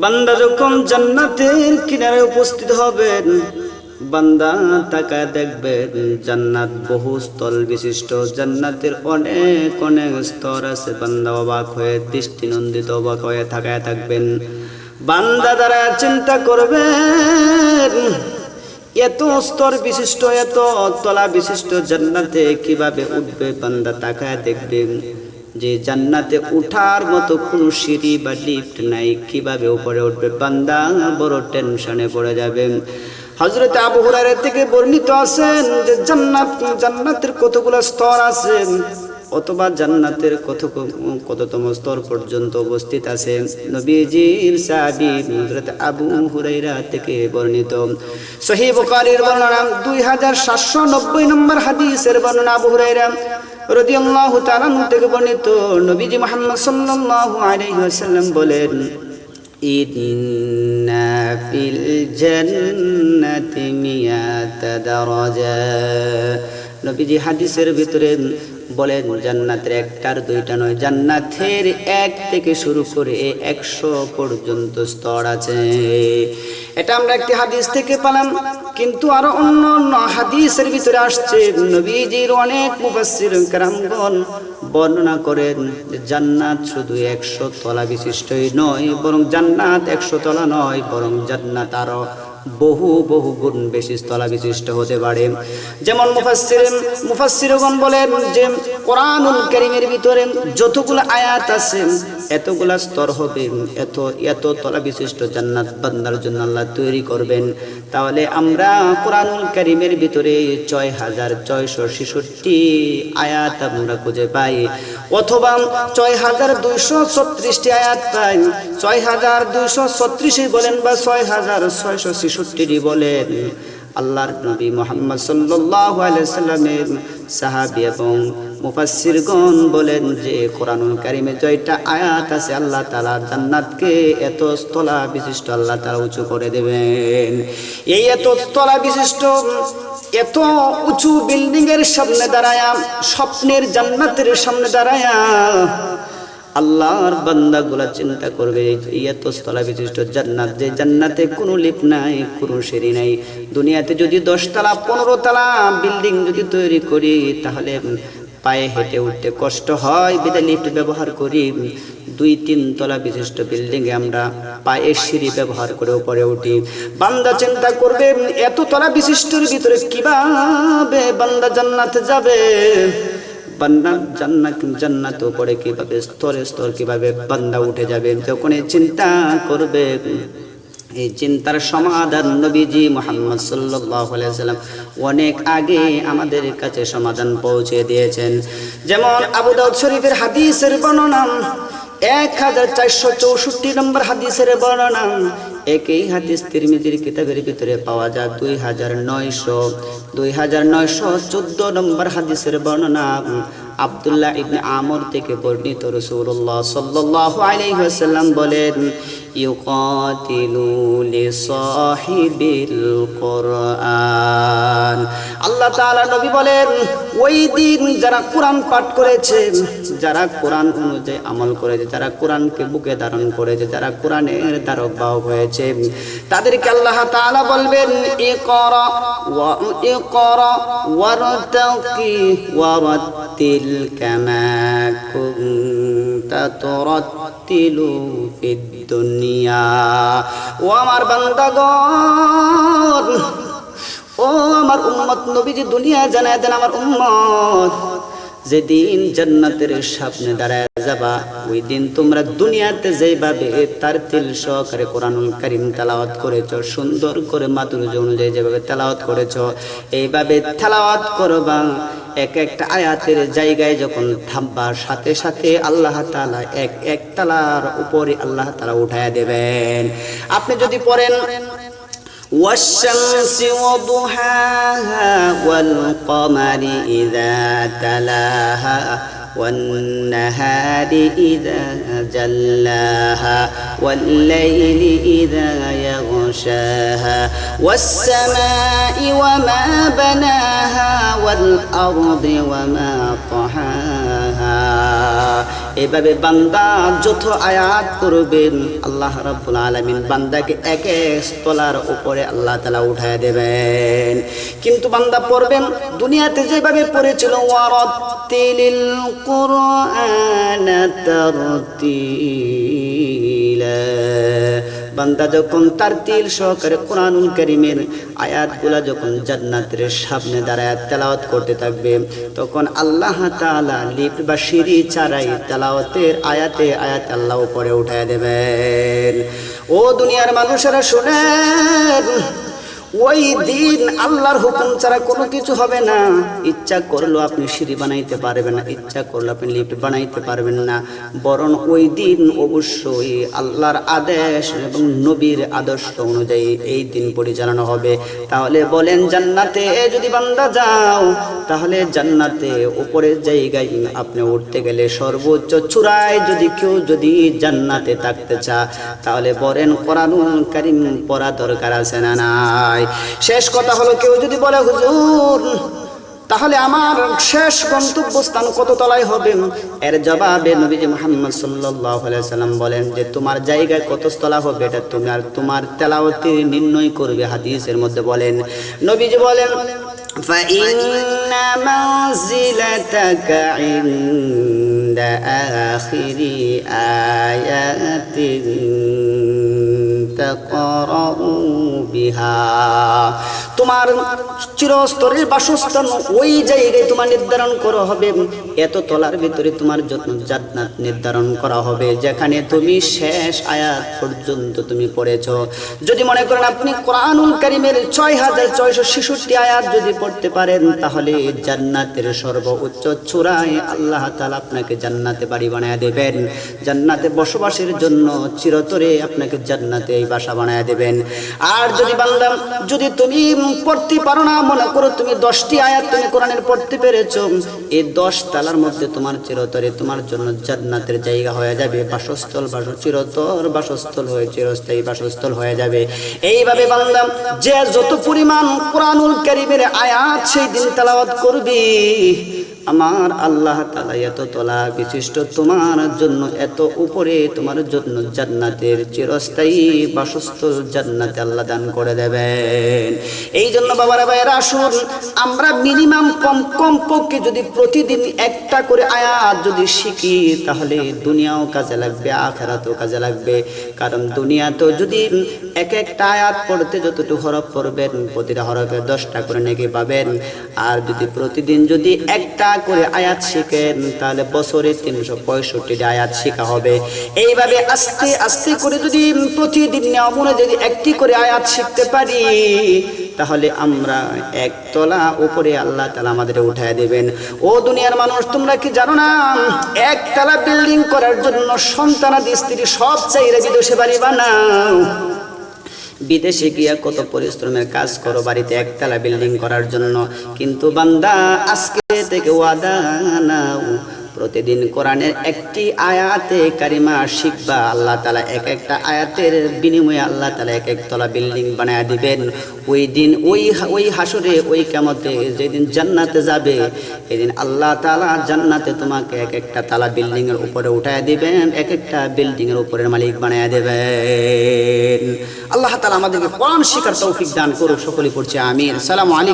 বান্দা যখন জান্নাতের কিনারে উপস্থিত হবেন, বান্দা তাকায় দেখবেন জান্নাত বহু স্তর বিশিষ্ট, জান্নাতের অনেক অনেক স্তর আছে। বান্দা অবাক হয়ে দৃষ্টিনন্দিত অবাক হয়ে তাকায় থাকবেন। বান্দা দ্বারা চিন্তা করবেন এত স্তর বিশিষ্ট, এত তলা বিশিষ্ট জান্নাতে কিভাবে উঠবে। বান্দা তাকায় দেখবেন যে জান্নাতে উঠার মতো কোনো সিঁড়ি বা লিফট নাই, কিভাবে উপরে উঠবে। বান্দা বড় টেনশনে পড়ে যাবে। হযরত আবু হুরায়রা থেকে বর্ণিত আছেন যে জান্নাতের কতগুলো স্তর আছে, অথবা জান্নাতের কততম স্তর পর্যন্ত অবস্থিত আছে। নবীজির সাহাবী হযরত আবু হুরায়রা থেকে বর্ণিত সহিহ বুখারীর বর্ণনা 2790 নম্বর হাদিসের বর্ণনা। আবু হুরায়রা রাদিয়াল্লাহু তাআলা থেকে বর্ণিত, নবীজি মুহাম্মদ সাল্লাল্লাহু আলাইহি ওয়াসাল্লাম বলেন, ইন্না ফিল জান্নাতি মিয়াতা দারাজা। নবীজি হাদিসের ভিতরে বলেন জান্নাতের একটার দুইটা নয়, জান্নাতের 1 থেকে শুরু করে 100 পর্যন্ত স্তর আছে। এটা আমরা একটি হাদিস থেকে পেলাম, কিন্তু আরো অন্য অন্য হাদিসের ভিতরে আসছে। নবীজির অনেক মুফাসসির কেরামগণ বর্ণনা করেন যে জান্নাত শুধু 100 তলা বিশিষ্টই নয়, বরং জান্নাত 100 তলা নয়, বরং জান্নাত আরো বহু বহু গুণ বেশি স্তলা বিশিষ্ট হতে পারে। যেমন মুফাসসিরগণ বলেন যে কোরআনুল কারীমের ভিতরে যতগুলো আয়াত আছে এতগুলা স্তর হবে, এত তলা বিশিষ্ট জান্নাত বান্দার জন্য আল্লাহ তৈরি করবেন। তাহলে আমরা কোরআনুল কারীমের ভিতরে 6666 আয়াত আমরা খুঁজে পাই, অথবা 6236টি আয়াত পাই। 6236 বলেন বা 6666 বলেন, আল্লাহর নবী মুহাম্মদ সাল্লাল্লাহু আলাইহি সাল্লামের সাহাবী এবং মুফাসসিরগণ বলেন যে কোরআনুল কারীমে জয়টা আয়াত আছে, আল্লাহ তাআলা জান্নাতকে এত স্তলা বিশিষ্ট আল্লাহ তাআলা উঁচু করে দেবেন। এই এত স্তলা বিশিষ্ট এত উঁচু বিল্ডিং এর সামনে দাঁড়ায়া, স্বপ্নের জান্নাতের সামনে দাঁড়ায়া আল্লাহর বান্দাগুলা চিন্তা করবে এত স্তলা বিশিষ্ট জান্নাত, যে জান্নাতে কোনো লিফট নাই, কোনো সিঁড়ি নাই। দুনিয়াতে যদি 10 তলা 15 তলা বিল্ডিং যদি তৈরি করি তাহলে পায়ে হেঁটে উঠতে কষ্ট হয়, বিধায় লিফট ব্যবহার করি। 2-3 তলা বিশিষ্ট বিল্ডিং এ আমরা পায়ে সিঁড়ি ব্যবহার করে উপরে উঠি। বান্দা চিন্তা করবে এত তলা বিশিষ্টর ভিতরে কিভাবে বান্দা জান্নাতে যাবে, বান্দা জান্নাত উপরে কিভাবে স্তরে স্তর কিভাবে বান্দা উঠে যাবে। যখন এই চিন্তা করবে, এই চিন্তার সমাধান নবীজি মুহাম্মদ সাল্লাল্লাহু আলাইহি ওয়াসাল্লাম অনেক আগে আমাদের কাছে সমাধান পৌঁছে দিয়েছেন। যেমন আবু দাউদ শরীফের হাদিসের বর্ণনা 1464 নম্বর হাদিসের বর্ণনা। একই হাদিস তিরমিজির কিতাবের ভিতরে পাওয়া যায় 2914 নম্বর হাদিসের বর্ণনা। আব্দুল্লাহ ইবনে আমর থেকে বর্ণিত, রাসূলুল্লাহ সাল্লাল্লাহু আলাইহি ওয়াসাল্লাম বলেন, ইউকাতিলু লিসাহিবিল কুরআন। আল্লাহ তাআলা নবী বলেন, ওই দিন যারা কোরআন পাঠ করেছে, যারা কোরআন অনুযায়ী আমল করেছে, যারা কোরআনকে বুকে ধারণ করেছে, যারা কোরআনের ধারক বাহক হয়েছে, তাদেরকে আল্লাহ তাআলা বলবেন, ইকরা ওয়ারতাকি ওয়ারাত্তিল কামা কুনতা তুরাত্তিলু ফিদ দুনিয়া। ও আমার বান্দাগণ, ও আমার উম্মত, নবীজি দুনিয়া জানায় দেন আমার উম্মত, যেদিন জান্নাতের সামনে দাঁড়ায় যাবা, ওই দিন তোমরা দুনিয়াতে যেভাবে তারতিল সহকারে কোরআনুল কারীম তেলাওয়াত করেছো, সুন্দর করে মাধুর্য অনুযায়ী যেভাবে তেলাওয়াত করেছো, এইভাবে তেলাওয়াত করবা। এক একটা আয়াতের জায়গায় যখন থামবা, সাথে সাথে আল্লাহ তাআলা এক তালার উপরে আল্লাহ তাআলা উঠায়া দেবেন। আপনি যদি পড়েন والشمس وضحاها والقمر إذا تلاها والنهار إذا جلاها والليل إذا يغشاها والسماء وما بناها والأرض وما طحاها এভাবে বান্দা যত আয়াত করবেন আল্লাহ রাব্বুল আলামিন বান্দাকে এক এক তলার উপরে আল্লাহ তাআলা উঠায় দেবেন। কিন্তু বান্দা পড়বেন দুনিয়াতে যেভাবে পড়েছিল ওয়ারাতিলিল কুরআন তারতিলা, বান্দা যখন তারতিল সহকারে কোরআনুল কারীমের আয়াতগুলা যখন জান্নাতের সামনে দাঁড়ায় তেলাওয়াত করতে থাকবে, তখন আল্লাহ তাআলা লিফট বা সিঁড়ি ছাড়াই তেলাওয়াতের আয়াতে আয়াত আল্লাহ উপরে উঠায় দেবেন। ও দুনিয়ার মানুষেরা শুনেন, ওই দিন আল্লাহর হুকুম ছাড়া কোনো কিছু হবে না। ইচ্ছা করলো আপনি সিঁড়ি বানাইতে পারবেন না, ইচ্ছা করলো আপনি লিফট বানাইতে পারবেন না, বরং ওই দিন অবশ্যই আল্লাহর আদেশ এবং নবীর আদর্শ অনুযায়ী এই দিন পরিচালনা হবে। তাহলে বলেন জান্নাতে যদি বান্দা যাও, তাহলে জান্নাতে উপরের জায়গায় আপনি উঠতে গেলে সর্বোচ্চ চূড়ায় যদি কেউ যদি জান্নাতে থাকতে চায়, তাহলে বলেন কোরআনুল কারীম পড়া দরকার আছে না নাই? শেষ কথা হলো, কেউ যদি বলে হুজুর তাহলে আমার শেষ গন্তব্যস্থান কত তলায় হবে, এর জবাবে নবীজি মুহাম্মদ সাল্লাল্লাহু আলাইহি ওয়াসাল্লাম বলেন যে তোমার জায়গায় কত তলা হবে এটা তুমি আর তোমার তেলাওয়াতে নির্ণয় করবে। হাদিসের মধ্যে বলেন, নবীজি বলেন ফাইন্না মানজিলাতাকা ইনদা আখিরি আয়াতিন তাকরাউ বিহা, তোমার চিরস্তরের বাসস্থান ওই জায়গায় তোমার নির্ধারণ করা হবে। এত তলার ভিতরে তোমার জন্য জান্নাত নির্ধারণ করা হবে, যেখানে তুমি শেষ আয়াত পর্যন্ত তুমি পড়েছ। যদি মনে করেন আপনি কোরআনুল কারীমের ৬৬৬৬ আয়াত যদি পড়তে পারেন, তাহলে জান্নাতের সর্বোচ্চ চূড়ায় আল্লাহ তাআলা আপনাকে জান্নাতে বাড়ি বানায় দেবেন, জান্নাতে বসবাসের জন্য চিরতরে আপনাকে জান্নাতে এই বাসা বানায় দেবেন। আর যদি বান্দা যদি তুমি পড়তে পারো না, মনে করো তুমি 10টি আয়াত তুমি কোরআনের পড়তে পেরেছো, এই 10 তালার মধ্যে তোমার চিরতরে তোমার জন্য জান্নাতের জায়গা হয়ে যাবে, বাসস্থল চিরতর বাসস্থল হয়ে চিরস্থায়ী বাসস্থল হয়ে যাবে। এইভাবে বান্দা যে যত পরিমাণ কোরআনুল কারীমের আয়াত সেই দিন তেলাওয়াত করবে, আমার আল্লাহ তাআলা এত তলা বিশিষ্ট তোমার জন্য এত উপরে তোমার জন্য জান্নাতের চিরস্থায়ী বাসস্থল জান্নাতে আল্লাহ দান করে দেবেন। এই জন্য বাবারা ভাইয়েরা আসুন, আমরা মিনিমাম কম পক্ষে যদি প্রতিদিন একটা করে আয়াত যদি শিখি, তাহলে দুনিয়াও কাজে লাগবে, আখিরাতেও কাজে লাগবে। কারণ দুনিয়াতেও যদি এক একটা আয়াত পড়তে যতটুকু হরফ পড়বেন, প্রতিটা হরফে 10টা করে নেকি পাবেন। আর যদি প্রতিদিন যদি একটা করে আয়াত শিখেন, তাহলে বছরে 365টা আয়াত শেখা হবে। এইভাবে আস্তে আস্তে করে যদি প্রতিদিন নিয়ম যদি একটি করে আয়াত শিখতে পারি, তাহলে আমরা এক তলা উপরে আল্লাহ তাআলা আমাদের উঠায় দেবেন। ও দুনিয়ার মানুষ, তোমরা কি জানো না একতলা বিল্ডিং করার জন্য সন্তানাদি স্ত্রী সব চাইরে বিদেশে বাড়ি বানাও, বিদেশে গিয়া কত পরিশ্রমের কাজ করো বাড়িতে একতলা বিল্ডিং করার জন্য। কিন্তু বান্দা আজকে থেকে ওয়াদা নাও, প্রতিদিন কোরআনের একটি আয়াতে কারিমা শিখবা, আল্লাহ তাআলা এক একটা আয়াতের বিনিময়ে আল্লাহ তাআলা এক এক তলা বিল্ডিং বানায় দিবেন। ওই দিন ওই হাসরে ওই কিয়ামতে যেদিন জান্নাতে যাবে, এদিন আল্লাহ তাআলা জান্নাতে তোমাকে এক একটা তালা বিল্ডিং এর উপরে উঠায় দিবেন, এক একটা বিল্ডিং এর উপরের মালিক বানায় দেবেন। আল্লাহ তাআলা আমাদেরকে কোরআন শিখার তৌফিক দান করুক। সকলে পড়ছে আমিন। আসসালামু আলাইকুম।